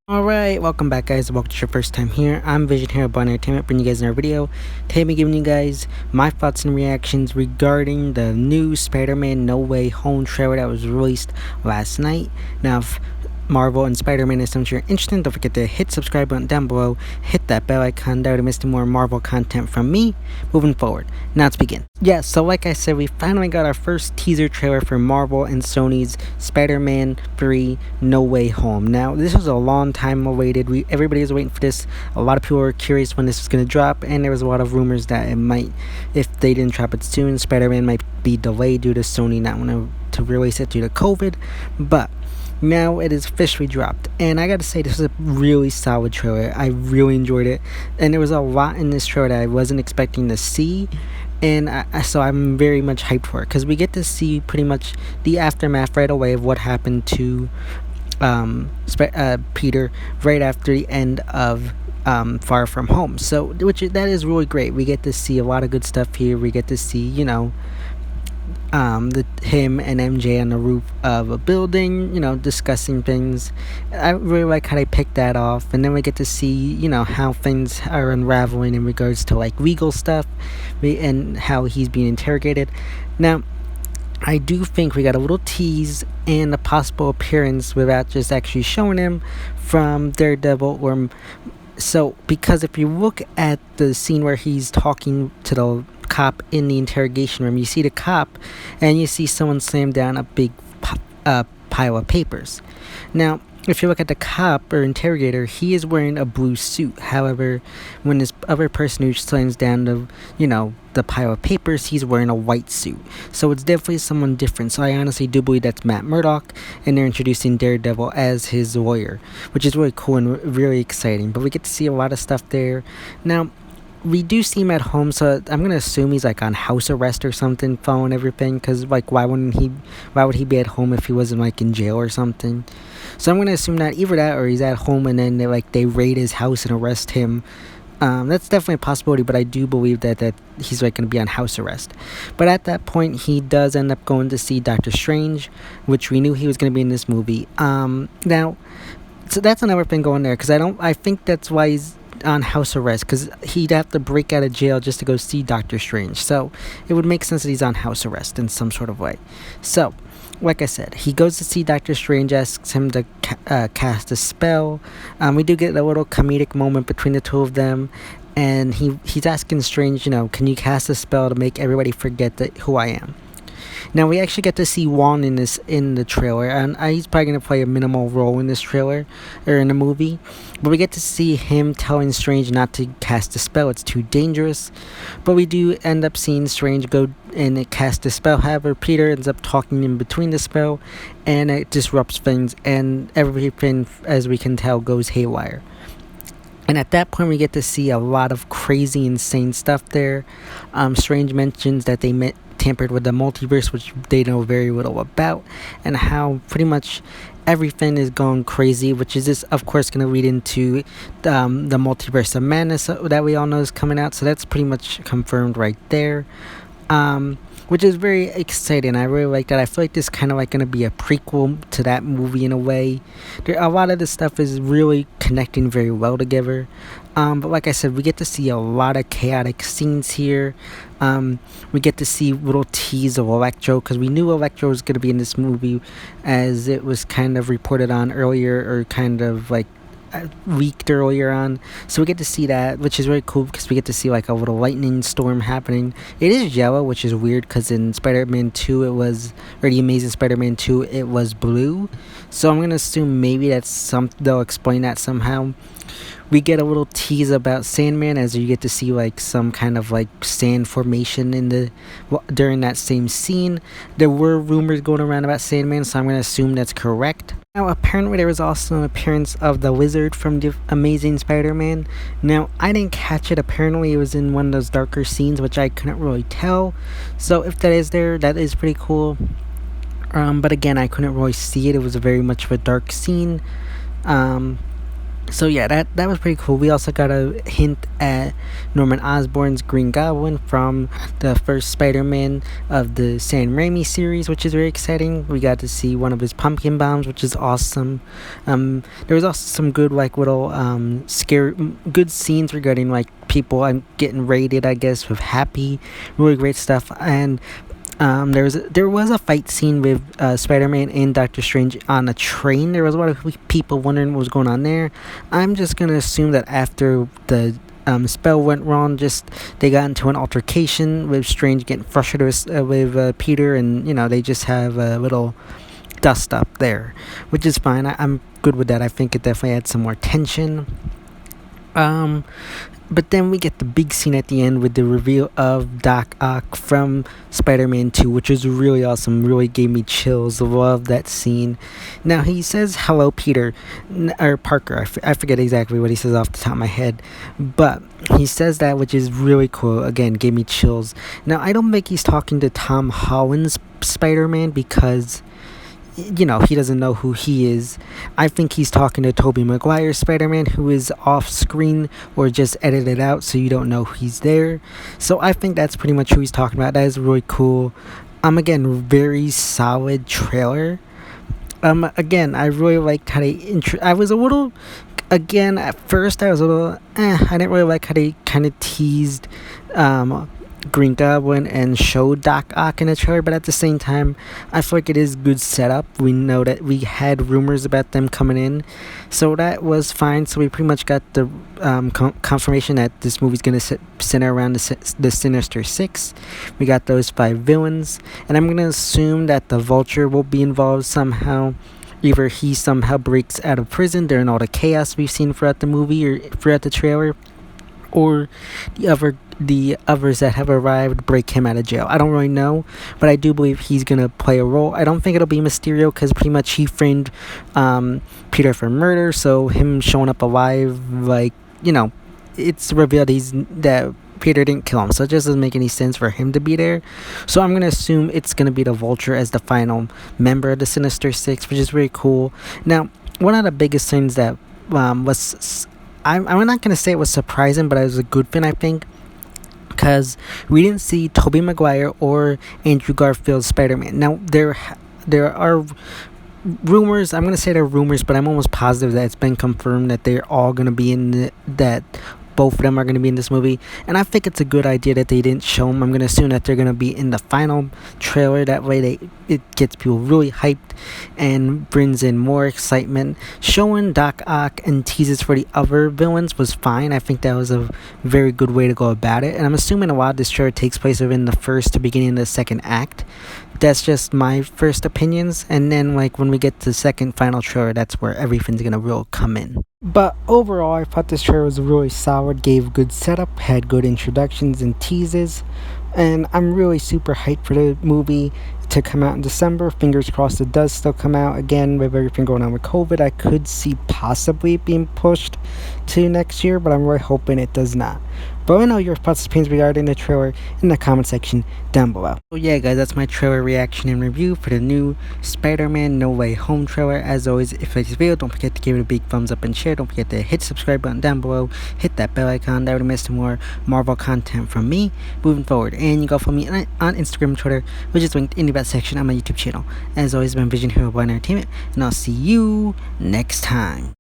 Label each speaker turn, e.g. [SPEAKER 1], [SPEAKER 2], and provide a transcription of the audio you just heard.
[SPEAKER 1] Alright, welcome back guys. Welcome to your first time here. I'm Vision here at Bond Entertainment, bringing you guys another video. Today I'm giving you guys my thoughts and reactions regarding the new Spider-Man No Way Home trailer that was released last night. Now, if Marvel and Spider-Man is something you're interested in, don't forget to hit subscribe button down below, hit that bell icon down to miss any more Marvel content from me moving forward. Now let's begin. Yeah, so like I said, we finally got our first teaser trailer for Marvel and Sony's Spider-Man 3 No Way Home. Now, this was a long time awaited. Everybody was waiting for this. A lot of people were curious when this was going to drop, and there was a lot of rumors that it might, if they didn't drop it soon, Spider-Man might be delayed due to Sony not wanting to release it due to COVID. But now it is officially dropped, and I gotta say, this was a really solid trailer. I really enjoyed it, and there was a lot in this trailer that I wasn't expecting to see, and so I'm very much hyped for it, because we get to see pretty much the aftermath right away of what happened to Peter right after the end of Far From Home. So that is really great. We get to see a lot of good stuff here. We get to see, him and MJ on the roof of a building, discussing things. I really like how they picked that off, and then we get to see, how things are unraveling in regards to like legal stuff, and how he's being interrogated. Now, I do think we got a little tease and a possible appearance without just actually showing him from Daredevil because if you look at the scene where he's talking to the cop in the interrogation room, you see the cop and you see someone slam down a big pile of papers. Now, if you look at the cop or interrogator, he is wearing a blue suit. However, when this other person who slams down the pile of papers, he's wearing a white suit. So it's definitely someone different. So I honestly do believe that's Matt Murdock, and they're introducing Daredevil as his lawyer, which is really cool and really exciting. But we get to see a lot of stuff there. Now, we do see him at home, so I'm gonna assume he's like on house arrest or something, following everything. Cause like, why would he be at home if he wasn't like in jail or something? So I'm gonna assume that either that or he's at home and then they raid his house and arrest him. That's definitely a possibility, but I do believe that he's like gonna be on house arrest. But at that point, he does end up going to see Doctor Strange, which we knew he was gonna be in this movie. Now, so that's another thing going there, cause I think that's why he's on house arrest, because he'd have to break out of jail just to go see Doctor Strange. So it would make sense that he's on house arrest in some sort of way. So, like I said, he goes to see Doctor Strange, asks him to cast a spell. We do get a little comedic moment between the two of them, and he's asking Strange, can you cast a spell to make everybody forget who I am? Now, we actually get to see Juan in the trailer, and he's probably going to play a minimal role in this trailer, or in the movie, but we get to see him telling Strange not to cast a spell, it's too dangerous. But we do end up seeing Strange go and cast a spell. However, Peter ends up talking in between the spell, and it disrupts things, and everything, as we can tell, goes haywire. And at that point, we get to see a lot of crazy, insane stuff there. Strange mentions that they tampered with the multiverse, which they know very little about, and how pretty much everything is going crazy, which is this, of course, going to lead into the multiverse of madness that we all know is coming out. So that's pretty much confirmed right there. Which is very exciting. I really like that. I feel like this is kind of like going to be a prequel to that movie in a way. A lot of this stuff is really connecting very well together. But like I said, we get to see a lot of chaotic scenes here. We get to see little tease of Electro, because we knew Electro was going to be in this movie, as it was kind of reported on earlier, or kind of like leaked earlier on. So we get to see that, which is really cool, because we get to see like a little lightning storm happening. It is yellow, which is weird, because in Spider-Man 2 or the Amazing Spider-Man 2 it was blue. So I'm gonna assume maybe they'll explain that somehow. We get a little tease about Sandman, as you get to see like some kind of like sand formation during that same scene. There were rumors going around about Sandman, so I'm going to assume that's correct. Now, apparently there was also an appearance of the Wizard from the Amazing Spider-Man. Now, I didn't catch it. Apparently it was in one of those darker scenes, which I couldn't really tell. So if that is there, that is pretty cool. But again, I couldn't really see it. It was very much of a dark scene. So yeah, that was pretty cool. We also got a hint at Norman Osborn's Green Goblin from the first Spider-Man of the Sam Raimi series, which is very exciting. We got to see one of his pumpkin bombs, which is awesome. There was also some good like little good scenes regarding like people getting raided, I guess, with Happy. Really great stuff. And there was a fight scene with Spider-Man and Doctor Strange on a train. There was a lot of people wondering what was going on there. I'm just gonna assume that after the spell went wrong, just they got into an altercation with Strange getting frustrated with Peter, and they just have a little dust up there, which is fine. I'm good with that. I think it definitely adds some more tension. Um, but then we get the big scene at the end with the reveal of Doc Ock from Spider-Man 2, which is really awesome. Really gave me chills. Love that scene. Now, he says, "Hello, Peter," or Parker. I forget exactly what he says off the top of my head. But he says that, which is really cool. Again, gave me chills. Now, I don't think he's talking to Tom Holland's Spider-Man because he doesn't know who he is. I think he's talking to Tobey Maguire's Spider-Man, who is off screen or just edited out so you don't know he's there. So I think that's pretty much who he's talking about. That is really cool. Again, very solid trailer. Again, I really liked how they I was a little, again, at first I was a little I didn't really like how they kind of teased Green Goblin and showed Doc Ock in the trailer, but at the same time, I feel like it is good setup. We know that we had rumors about them coming in, so that was fine. So we pretty much got the confirmation that this movie's gonna center around the Sinister Six. We got those 5 villains, and I'm gonna assume that the Vulture will be involved somehow. Either he somehow breaks out of prison during all the chaos we've seen throughout the movie or throughout the trailer, or the others that have arrived break him out of jail. I don't really know, but I do believe he's gonna play a role. I don't think it'll be Mysterio because pretty much he framed Peter for murder, so him showing up alive, like, it's revealed that Peter didn't kill him, so it just doesn't make any sense for him to be there. So I'm gonna assume it's gonna be the Vulture as the final member of the Sinister Six, which is really cool. Now, one of the biggest things that was I'm not gonna say it was surprising, but it was a good thing, I think, because we didn't see Tobey Maguire or Andrew Garfield's Spider-Man. Now, there are rumors. I'm going to say they're rumors, but I'm almost positive that it's been confirmed that they're all going to be that both of them are going to be in this movie, and I think it's a good idea that they didn't show them. I'm going to assume that they're going to be in the final trailer. That way it gets people really hyped and brings in more excitement. Showing Doc Ock and teases for the other villains was fine. I think that was a very good way to go about it, and I'm assuming a lot of this trailer takes place within the first to beginning of the second act. That's just my first opinions, and then like when we get to the second final trailer, that's where everything's gonna really come in. But overall, I thought this trailer was really solid, gave good setup, had good introductions and teases, and I'm really super hyped for the movie to come out in December. Fingers crossed it does still come out. Again, with everything going on with COVID, I could see possibly being pushed to next year, but I'm really hoping it does not. But let me know your thoughts and opinions regarding the trailer in the comment section down below. So yeah, guys, that's my trailer reaction and review for the new Spider-Man No Way Home trailer. As always, if you like this video, don't forget to give it a big thumbs up and share. Don't forget to hit the subscribe button down below. Hit that bell icon. That would miss more Marvel content from me moving forward. And you can follow me on Instagram and Twitter, which is linked in the about section on my YouTube channel. As always, I've been Vision Hero Blind Entertainment, and I'll see you next time.